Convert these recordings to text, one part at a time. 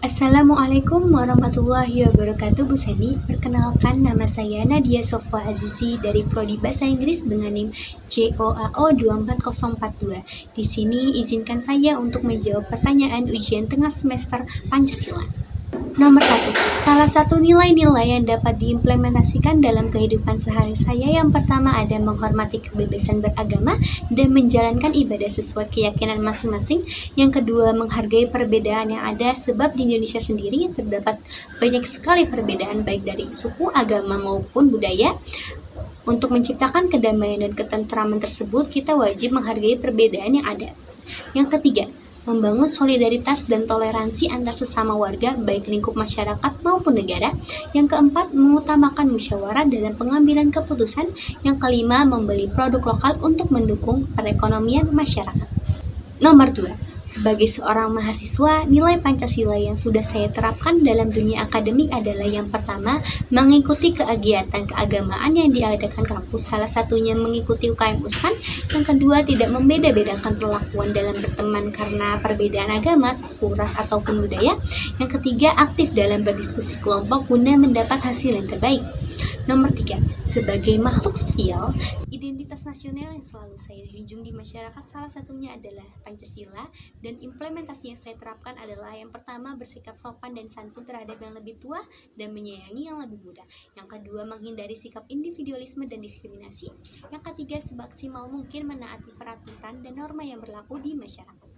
Assalamualaikum warahmatullahi wabarakatuh. Bu Seni, perkenalkan nama saya Nadia Sofwa Azizi dari Prodi Bahasa Inggris dengan NIM COAO 24042. Di sini izinkan saya untuk menjawab pertanyaan ujian tengah semester Pancasila. Nomor 1. Salah satu nilai-nilai yang dapat diimplementasikan dalam kehidupan sehari saya yang pertama ada menghormati kebebasan beragama dan menjalankan ibadah sesuai keyakinan masing-masing. Yang kedua, menghargai perbedaan yang ada sebab di Indonesia sendiri terdapat banyak sekali perbedaan baik dari suku, agama maupun budaya. Untuk menciptakan kedamaian dan ketentraman tersebut, kita wajib menghargai perbedaan yang ada. Yang ketiga, membangun solidaritas dan toleransi antar sesama warga, baik lingkup masyarakat maupun negara. Yang keempat, mengutamakan musyawarah dalam pengambilan keputusan. Yang kelima, membeli produk lokal untuk mendukung perekonomian masyarakat. Nomor 2. Sebagai seorang mahasiswa, nilai Pancasila yang sudah saya terapkan dalam dunia akademik adalah yang pertama, mengikuti kegiatan keagamaan yang diadakan kampus, salah satunya mengikuti UKM USPAN. Yang kedua, tidak membeda-bedakan perlakuan dalam berteman karena perbedaan agama, suku, ras, ataupun budaya. Yang ketiga, aktif dalam berdiskusi kelompok guna mendapat hasil yang terbaik. Nomor 3. Sebagai makhluk sosial, identitas nasional yang selalu saya junjung di masyarakat salah satunya adalah Pancasila, dan implementasi yang saya terapkan adalah yang pertama, bersikap sopan dan santun terhadap yang lebih tua dan menyayangi yang lebih muda. Yang kedua, menghindari sikap individualisme dan diskriminasi. Yang ketiga, semaksimal mungkin menaati peraturan dan norma yang berlaku di masyarakat.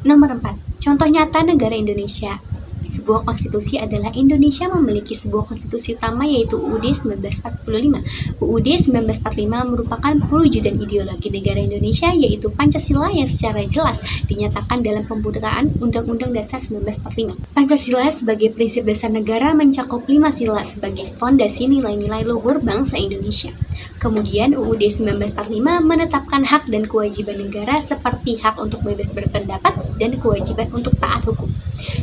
Nomor 4. Contoh nyata negara Indonesia. Sebuah konstitusi adalah Indonesia memiliki sebuah konstitusi utama yaitu UUD 1945. UUD 1945 merupakan perwujudan ideologi negara Indonesia yaitu Pancasila yang secara jelas dinyatakan dalam pembukaan Undang-Undang Dasar 1945. Pancasila sebagai prinsip dasar negara mencakup 5 sila sebagai fondasi nilai-nilai luhur bangsa Indonesia. Kemudian UUD 1945 menetapkan hak dan kewajiban negara seperti hak untuk bebas berpendapat dan kewajiban untuk taat hukum.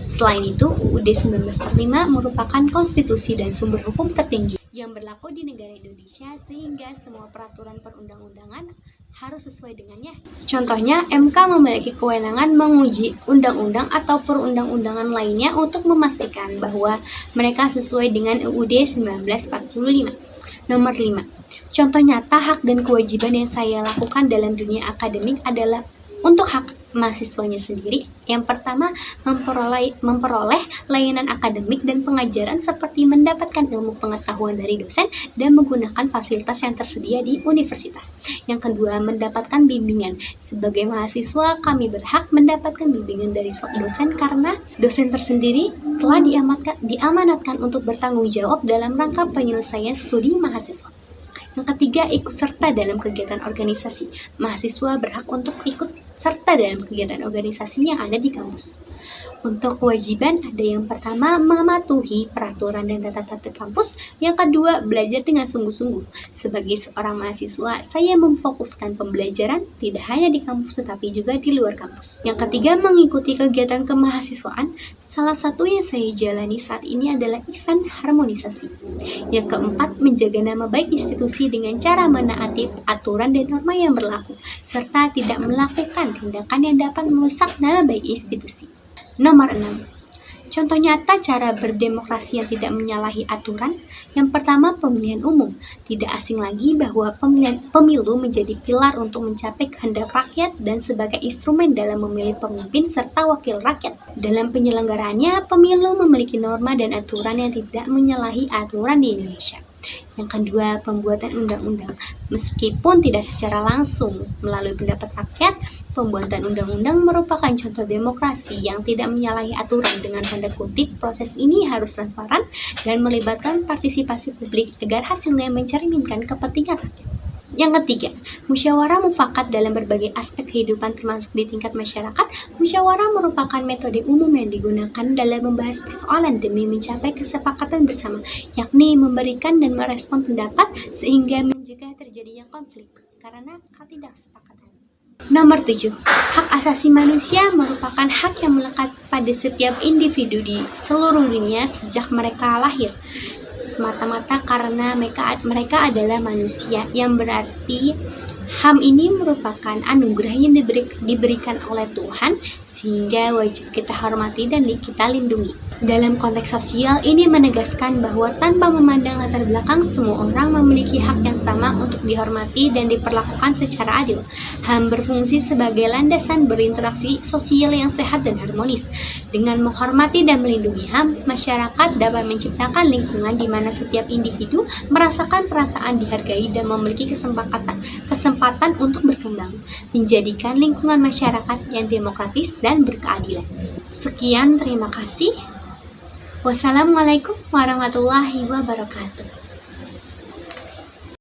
Selain itu, UUD 1945 merupakan konstitusi dan sumber hukum tertinggi yang berlaku di negara Indonesia sehingga semua peraturan perundang-undangan harus sesuai dengannya. Contohnya, MK memiliki kewenangan menguji undang-undang atau perundang-undangan lainnya untuk memastikan bahwa mereka sesuai dengan UUD 1945. Nomor 5. Contoh nyata hak dan kewajiban yang saya lakukan dalam dunia akademik adalah untuk hak mahasiswanya sendiri. Yang pertama, memperoleh layanan akademik dan pengajaran seperti mendapatkan ilmu pengetahuan dari dosen dan menggunakan fasilitas yang tersedia di universitas. Yang kedua, mendapatkan bimbingan. Sebagai mahasiswa, kami berhak mendapatkan bimbingan dari dosen karena dosen tersendiri telah diamanatkan untuk bertanggung jawab dalam rangka penyelesaian studi mahasiswa. Yang ketiga, ikut serta dalam kegiatan organisasi. Mahasiswa berhak untuk ikut serta dalam kegiatan organisasi yang ada di kampus. Untuk kewajiban ada yang pertama, mematuhi peraturan dan tata tertib kampus. Yang kedua, belajar dengan sungguh-sungguh. Sebagai seorang mahasiswa, saya memfokuskan pembelajaran tidak hanya di kampus tetapi juga di luar kampus. Yang ketiga, mengikuti kegiatan kemahasiswaan. Salah satu yang saya jalani saat ini adalah event harmonisasi. Yang keempat, menjaga nama baik institusi dengan cara menaati aturan dan norma yang berlaku, serta tidak melakukan tindakan yang dapat merusak nama baik institusi. Nomor 6. Contoh nyata cara berdemokrasi yang tidak menyalahi aturan. Yang pertama, pemilihan umum. Tidak asing lagi bahwa pemilu menjadi pilar untuk mencapai kehendak rakyat dan sebagai instrumen dalam memilih pemimpin serta wakil rakyat. Dalam penyelenggaraannya, pemilu memiliki norma dan aturan yang tidak menyalahi aturan di Indonesia. Yang kedua, pembuatan undang-undang. Meskipun tidak secara langsung melalui pendapat rakyat, pembuatan undang-undang merupakan contoh demokrasi yang tidak menyalahi aturan. Dengan tanda kutip, proses ini harus transparan dan melibatkan partisipasi publik agar hasilnya mencerminkan kepentingan rakyat. Yang ketiga, musyawarah mufakat dalam berbagai aspek kehidupan termasuk di tingkat masyarakat. Musyawarah merupakan metode umum yang digunakan dalam membahas persoalan demi mencapai kesepakatan bersama, yakni memberikan dan merespon pendapat sehingga mencegah terjadinya konflik karena ketidaksepakatan. Nomor 7. Hak asasi manusia merupakan hak yang melekat pada setiap individu di seluruh dunia sejak mereka lahir, semata-mata karena mereka adalah manusia, yang berarti HAM ini merupakan anugerah yang diberikan oleh Tuhan sehingga wajib kita hormati dan kita lindungi. Dalam konteks sosial, ini menegaskan bahwa tanpa memandang latar belakang, semua orang memiliki hak yang sama untuk dihormati dan diperlakukan secara adil. HAM berfungsi sebagai landasan berinteraksi sosial yang sehat dan harmonis. Dengan menghormati dan melindungi HAM, masyarakat dapat menciptakan lingkungan di mana setiap individu merasakan perasaan dihargai dan memiliki kesempatan untuk berkembang, menjadikan lingkungan masyarakat yang demokratis dan berkeadilan. Sekian, terima kasih. Wassalamualaikum warahmatullahi wabarakatuh.